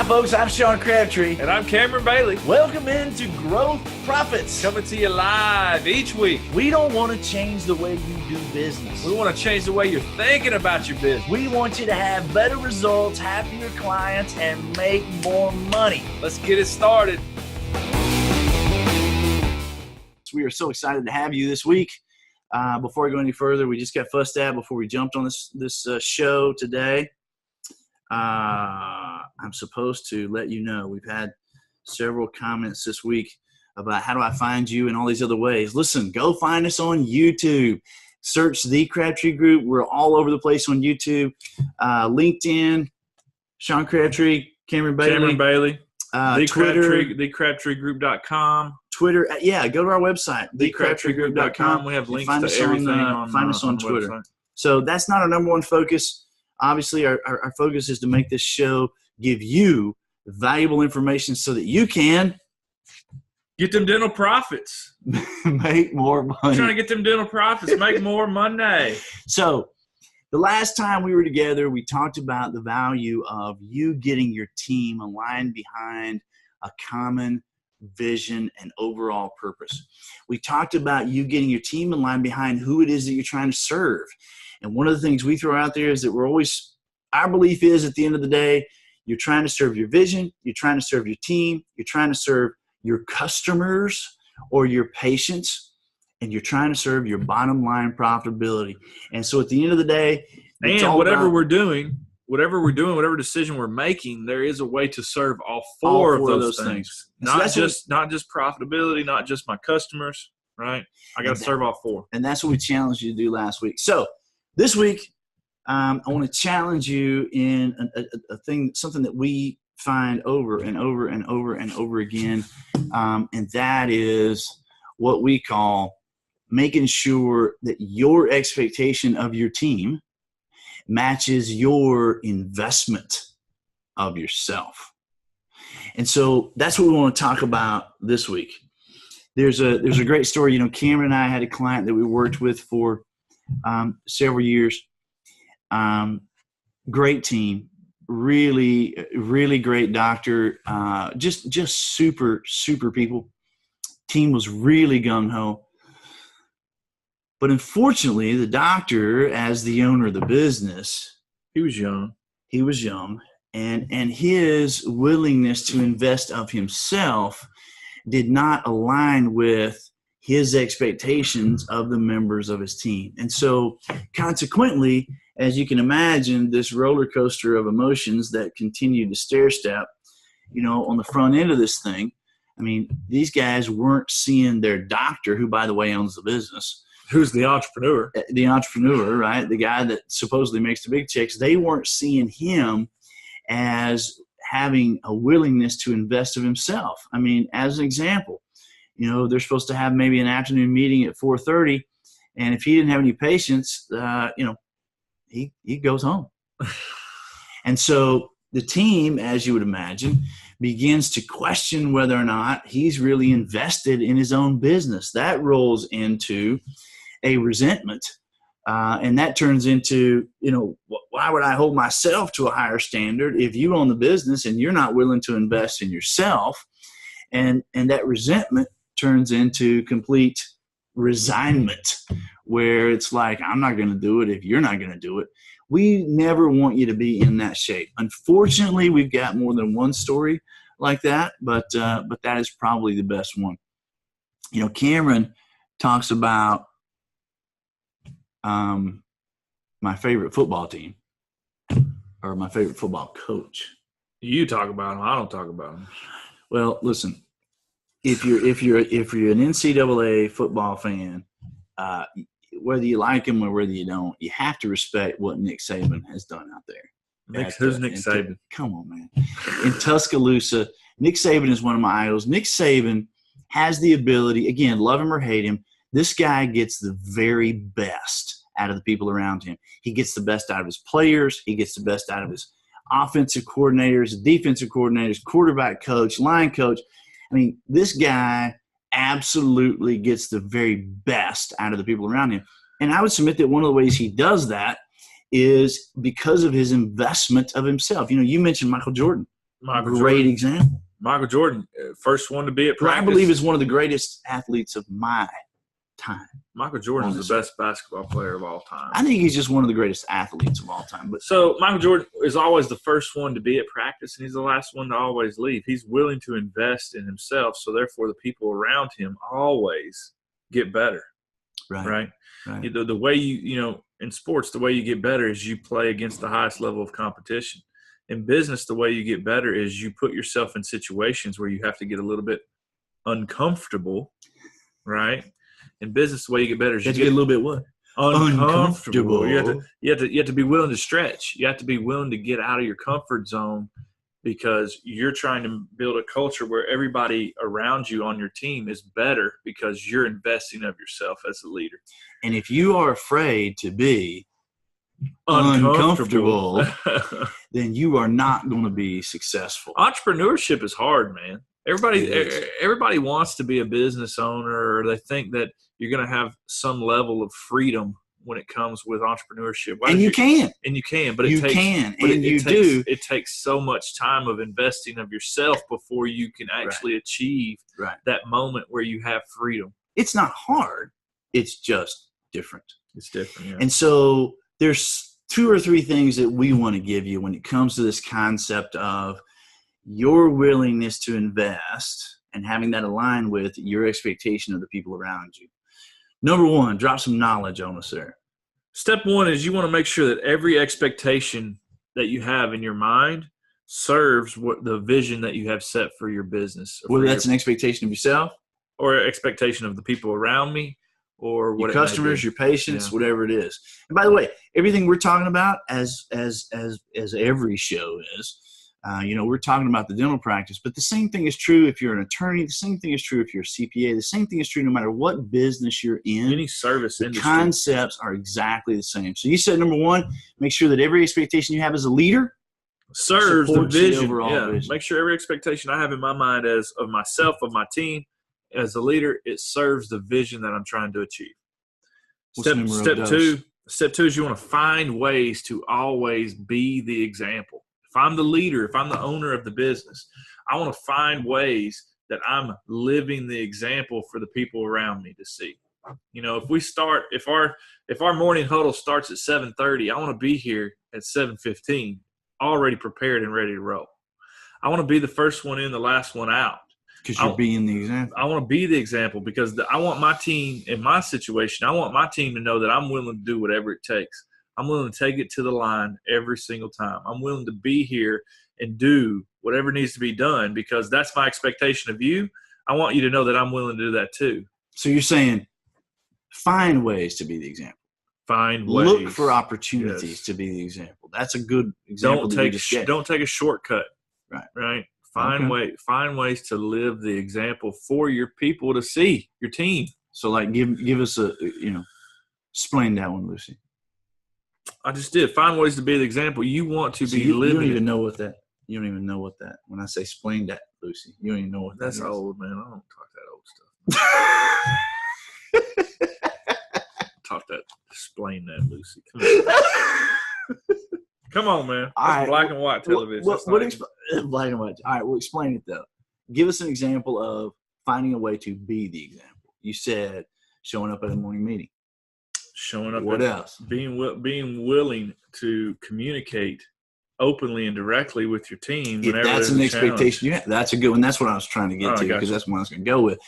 folks. I'm Sean Crabtree. And I'm Cameron Bailey. Welcome into Growth Profits. Coming to you live each week. We don't want to change the way you do business. We want to change the way you're thinking about your business. We want you to have better results, happier clients, and make more money. Let's get it started. We are so excited to have you this week. Before I go any further, we just got fussed at before we jumped on this show today. I'm supposed to let you know we've had several comments this week about how do I find you and all these other ways. Listen, go find us on YouTube. Search The Crabtree Group. We're all over the place on YouTube. LinkedIn, Sean Crabtree, Cameron Bailey. Twitter, thecrabtreegroup.com. Twitter, go to our website, thecrabtreegroup.com. We have links to everything find us on Twitter. Website. So that's not our number one focus. Obviously, our focus is to make this show give you valuable information so that you can get them dental profits. Make more money. I'm trying to get them dental profits, make more money. So the last time we were together, we talked about the value of you getting your team aligned behind a common vision and overall purpose. We talked about you getting your team aligned behind who it is that you're trying to serve. And one of the things we throw out there is that our belief is at the end of the day, you're trying to serve your vision, you're trying to serve your team, you're trying to serve your customers or your patients, and you're trying to serve your bottom line profitability. And so at the end of the day, and whatever whatever decision we're making, there is a way to serve all four of those things. Not just profitability, not just my customers, right? I got to serve all four. And that's what we challenged you to do last week. So this week, I want to challenge you in something that we find over and over and over and over again, and that is what we call making sure that your expectation of your team matches your investment of yourself. And so that's what we want to talk about this week. There's a great story. Cameron and I had a client that we worked with for several years. Great team, really, really great doctor, just super, super people. Team was really gung-ho. But unfortunately, the doctor, as the owner of the business, he was young, and his willingness to invest of himself did not align with his expectations of the members of his team. And so consequently, as you can imagine, this roller coaster of emotions that continued to stair step, on the front end of this thing, I mean, these guys weren't seeing their doctor, who, by the way, owns the business. Who's the entrepreneur? The entrepreneur, right? The guy that supposedly makes the big checks. They weren't seeing him as having a willingness to invest of himself. I mean, as an example, they're supposed to have maybe an afternoon meeting at 4:30, and if he didn't have any patients, he goes home. And so the team, as you would imagine, begins to question whether or not he's really invested in his own business. That rolls into a resentment, and that turns into, why would I hold myself to a higher standard if you own the business and you're not willing to invest in yourself? And that resentment turns into complete resignment, where it's like, I'm not going to do it if you're not going to do it. We never want you to be in that shape. Unfortunately, we've got more than one story like that, but that is probably the best one. Cameron talks about my favorite football team, or my favorite football coach. You talk about him. I don't talk about him. Well, listen, if you're an NCAA football fan, whether you like him or whether you don't, you have to respect what Nick Saban has done out there. Who's Nick Saban? Come on, man. In Tuscaloosa, Nick Saban is one of my idols. Nick Saban has the ability, again, love him or hate him, this guy gets the very best out of the people around him. He gets the best out of his players. He gets the best out of his offensive coordinators, defensive coordinators, quarterback coach, line coach. I mean, this guy absolutely gets the very best out of the people around him. And I would submit that one of the ways he does that is because of his investment of himself. You know, you mentioned Michael Jordan. great example. Michael Jordan, first one to be at practice. Who I believe is one of the greatest athletes of my time. Michael Jordan is the best basketball player of all time. I think he's just one of the greatest athletes of all time. But so Michael Jordan is always the first one to be at practice, and he's the last one to always leave. He's willing to invest in himself, so therefore the people around him always get better. Right? The way in sports, the way you get better is you play against the highest level of competition. In business, the way you get better is you put yourself in situations where you have to get a little bit uncomfortable, right? In business, the way you get better is you get a little bit what? Uncomfortable. You have to be willing to stretch. You have to be willing to get out of your comfort zone because you're trying to build a culture where everybody around you on your team is better because you're investing of yourself as a leader. And if you are afraid to be uncomfortable, then you are not going to be successful. Entrepreneurship is hard, man. Everybody wants to be a business owner, or they think that you're going to have some level of freedom when it comes with entrepreneurship. You can, but it takes so much time of investing of yourself before you can actually achieve that moment where you have freedom. It's not hard. It's just different. It's different, yeah. And so there's 2 or 3 things that we want to give you when it comes to this concept of your willingness to invest and having that align with your expectation of the people around you. Number 1, drop some knowledge on us there. Step 1 is you want to make sure that every expectation that you have in your mind serves what the vision that you have set for your business. Whether that's an expectation of yourself or expectation of the people around me, or what your customers, your patients, whatever it is. And by the way, everything we're talking about, as every show is, we're talking about the dental practice, but the same thing is true if you're an attorney. The same thing is true if you're a CPA. The same thing is true no matter what business you're in. Any service industry. Concepts are exactly the same. So you said, number 1, make sure that every expectation you have as a leader serves the vision. Vision. Make sure every expectation I have in my mind as of myself, of my team, as a leader, it serves the vision that I'm trying to achieve. Step 2 is you want to find ways to always be the example. If I'm the leader, if I'm the owner of the business, I want to find ways that I'm living the example for the people around me to see. If our morning huddle starts at 7:30, I want to be here at 7:15, already prepared and ready to roll. I want to be the first one in, the last one out. Because you're being the example. I want to be the example because I want my team, in my situation, I want my team to know that I'm willing to do whatever it takes. I'm willing to take it to the line every single time. I'm willing to be here and do whatever needs to be done because that's my expectation of you. I want you to know that I'm willing to do that too. So you're saying find ways to be the example. Find ways. Look for opportunities to be the example. That's a good example. Don't take a shortcut. Right. Find ways to live the example for your people to see, your team. So like give us explain that one, Lucy. I just did. Find ways to be the example. You want to be living. You don't even know what that. You don't even know what that. When I say explain that, Lucy, you don't even know what that that's is. Old, man. I don't talk that old stuff. Talk that. Explain that, Lucy. Come on, man. That's black and white television. Black and white. All right, well, explain it though. Give us an example of finding a way to be the example. You said showing up at a morning meeting. Showing up. What else? Being willing to communicate openly and directly with your team. If that's an expectation you have, that's a good one. That's what I was trying to get to because that's what I was going to go with.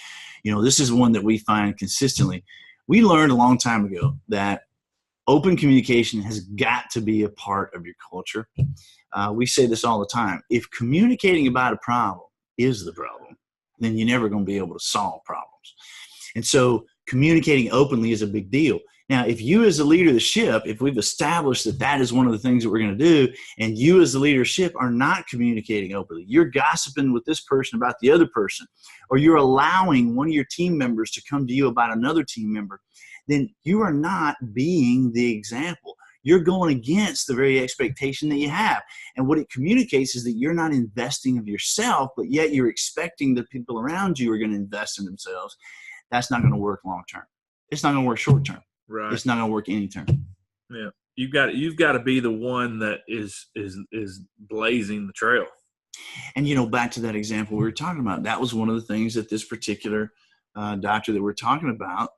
This is one that we find consistently. We learned a long time ago that open communication has got to be a part of your culture. We say this all the time. If communicating about a problem is the problem, then you're never going to be able to solve problems. And so communicating openly is a big deal. Now, if you as a leader of the ship, if we've established that that is one of the things that we're going to do, and you as the leadership are not communicating openly, you're gossiping with this person about the other person, or you're allowing one of your team members to come to you about another team member, then you are not being the example. You're going against the very expectation that you have. And what it communicates is that you're not investing of yourself, but yet you're expecting the people around you are going to invest in themselves. That's not going to work long term. It's not going to work short term. Right. It's not going to work any term. Yeah. You've got to be the one that is blazing the trail. And, back to that example we were talking about, that was one of the things that this particular doctor that we're talking about,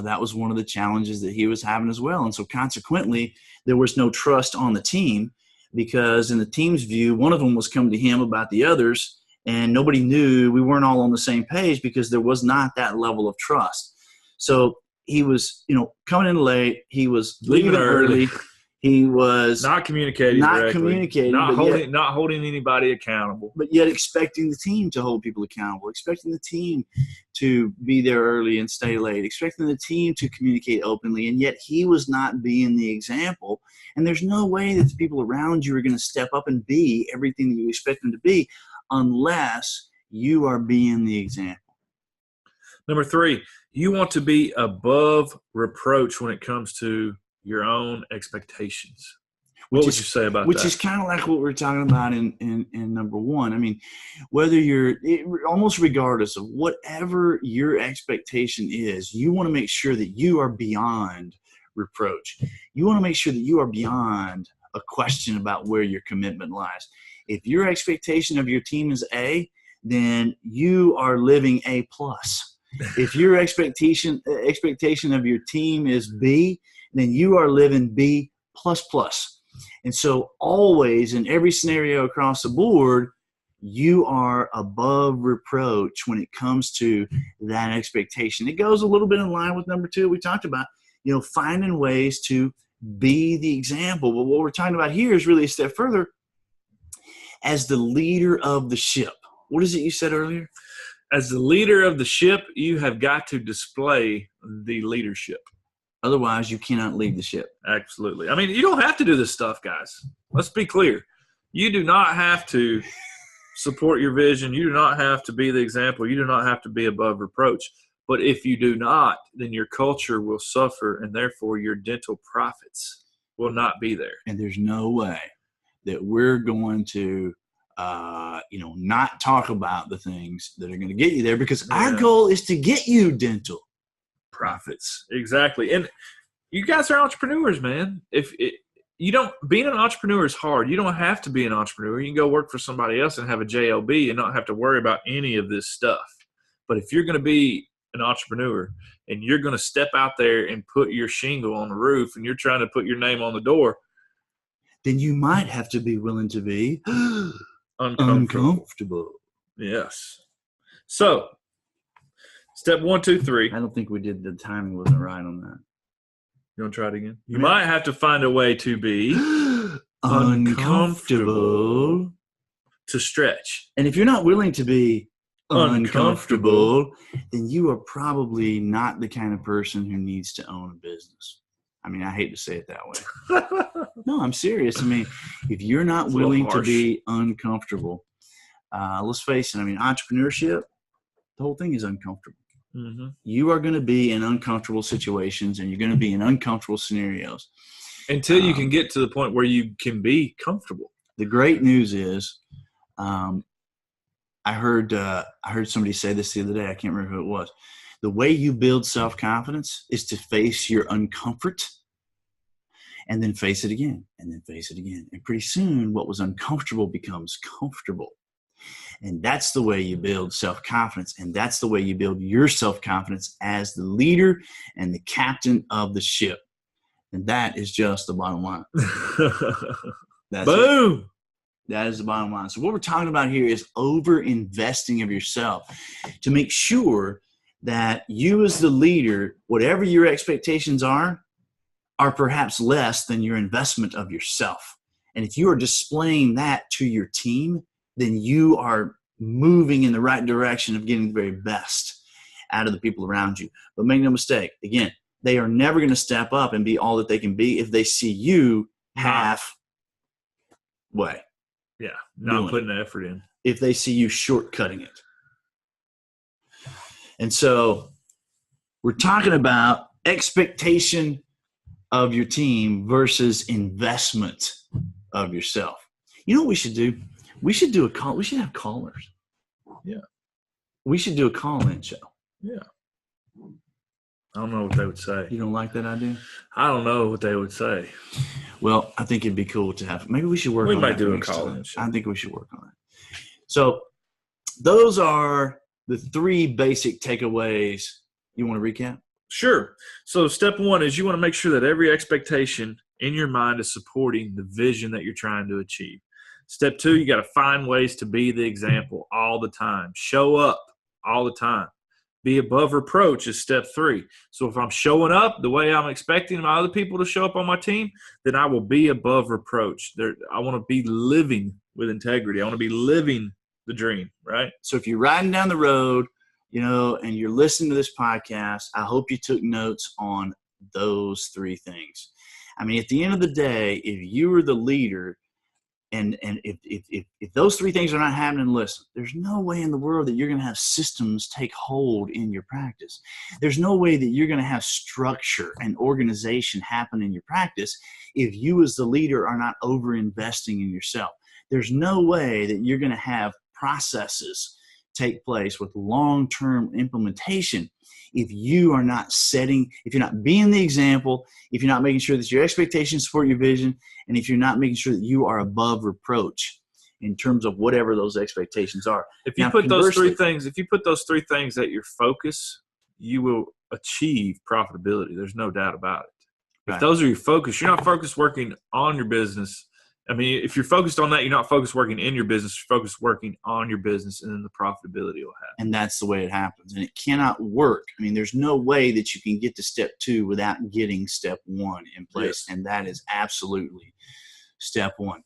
that was one of the challenges that he was having as well. And so consequently, there was no trust on the team, because in the team's view, one of them was coming to him about the others, and nobody knew. We weren't all on the same page because there was not that level of trust. So he was, coming in late. He was leaving early. He was not communicating, not holding anybody accountable, but yet expecting the team to hold people accountable, expecting the team to be there early and stay late, expecting the team to communicate openly, and yet he was not being the example. And there's no way that the people around you are going to step up and be everything that you expect them to be unless you are being the example. Number 3, you want to be above reproach when it comes to your own expectations. What would you say about that? Which is kind of like what we're talking about in number 1. I mean, whether almost regardless of whatever your expectation is, you want to make sure that you are beyond reproach. You want to make sure that you are beyond a question about where your commitment lies. If your expectation of your team is A, then you are living A+. If your expectation of your team is B, then you are living B++. And so always in every scenario across the board, you are above reproach when it comes to that expectation. It goes a little bit in line with number 2 we talked about, finding ways to be the example. But what we're talking about here is really a step further. As the leader of the ship, what is it you said earlier? As the leader of the ship, you have got to display the leadership. Otherwise, you cannot lead the ship. Absolutely. I mean, you don't have to do this stuff, guys. Let's be clear. You do not have to support your vision. You do not have to be the example. You do not have to be above reproach. But if you do not, then your culture will suffer, and therefore your dental profits will not be there. And there's no way that we're going to not talk about the things that are going to get you there, because our goal is to get you dental profits. Exactly. And you guys are entrepreneurs, man. Being an entrepreneur is hard. You don't have to be an entrepreneur. You can go work for somebody else and have a JLB and not have to worry about any of this stuff. But if you're going to be an entrepreneur and you're going to step out there and put your shingle on the roof and you're trying to put your name on the door, then you might have to be willing to be uncomfortable. Yes. So, step 1, 2, 3. I don't think we did. The timing wasn't right on that. You want to try it again? You might have to find a way to be uncomfortable to stretch. And if you're not willing to be uncomfortable, then you are probably not the kind of person who needs to own a business. I mean, I hate to say it that way. No, I'm serious. I mean, if you're not willing to be uncomfortable, let's face it. I mean, entrepreneurship, the whole thing is uncomfortable. Mm-hmm. You are going to be in uncomfortable situations, and you're going to be in uncomfortable scenarios until you can get to the point where you can be comfortable. The great news is, I heard somebody say this the other day. I can't remember who it was. The way you build self-confidence is to face your uncomfort and then face it again and then face it again. And pretty soon what was uncomfortable becomes comfortable. And that's the way you build self-confidence. And that's the way you build your self-confidence as the leader and the captain of the ship. And that is just the bottom line. Boom. It. That is the bottom line. So what we're talking about here is over-investing of yourself to make sure that you as the leader, whatever your expectations are perhaps less than your investment of yourself. And if you are displaying that to your team, then you are moving in the right direction of getting the very best out of the people around you. But make no mistake, again, they are never going to step up and be all that they can be if they see you halfway. Yeah, not putting the effort in. If they see you shortcutting it. And so we're talking about expectation of your team versus investment of yourself. You know what we should do? We should do a call. We should have callers. Yeah. We should do a call-in show. Yeah. I don't know what they would say. You don't like that idea? I don't know what they would say. Well, I think it'd be cool to have. Maybe we should work on that. We might do a call-in show. I think we should work on it. So those are the 3 basic takeaways. You want to recap? Sure. So step 1 is you want to make sure that every expectation in your mind is supporting the vision that you're trying to achieve. Step 2, you got to find ways to be the example all the time. Show up all the time. Be above reproach is step 3. So if I'm showing up the way I'm expecting my other people to show up on my team, then I will be above reproach. I want to be living with integrity. I want to be living the dream, right? So if you're riding down the road, and you're listening to this podcast, I hope you took notes on those 3 things. I mean, at the end of the day, if you are the leader, and if those 3 things are not happening, listen, there's no way in the world that you're going to have systems take hold in your practice. There's no way that you're going to have structure and organization happen in your practice if you as the leader are not over-investing in yourself. There's no way that you're going to have processes take place with long-term implementation if you are not if you're not being the example, if you're not making sure that your expectations support your vision, and if you're not making sure that you are above reproach in terms of whatever those expectations are. If you put those 3 things at your focus, you will achieve profitability. There's no doubt about it. If those are your focus, you're not focused working on your business. I mean, if you're focused on that, you're not focused working in your business. You're focused working on your business, and then the profitability will happen. And that's the way it happens. And it cannot work. I mean, there's no way that you can get to step 2 without getting step 1 in place. Yes. And that is absolutely step 1.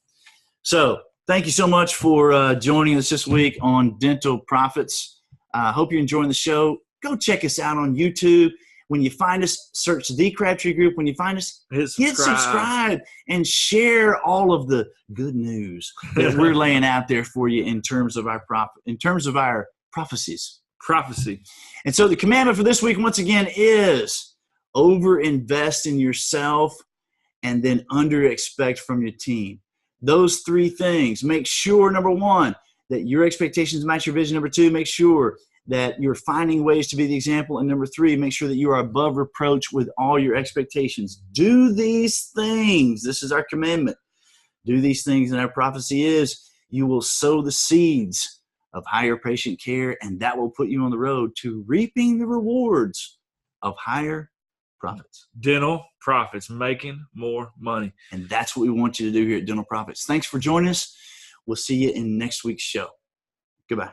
So thank you so much for joining us this week on Dental Profits. I hope you're enjoying the show. Go check us out on YouTube. When you find us, search The Crabtree Group. When you find us, hit subscribe and share all of the good news that we're laying out there for you in terms of our prophecies. Prophecy. And so the commandment for this week, once again, is over-invest in yourself and then under-expect from your team. Those 3 things. Make sure, number 1, that your expectations match your vision. Number 2, make sure that you're finding ways to be the example. And number 3, make sure that you are above reproach with all your expectations. Do these things. This is our commandment. Do these things, and our prophecy is you will sow the seeds of higher patient care, and that will put you on the road to reaping the rewards of higher profits. Dental Profits, making more money. And that's what we want you to do here at Dental Profits. Thanks for joining us. We'll see you in next week's show. Goodbye.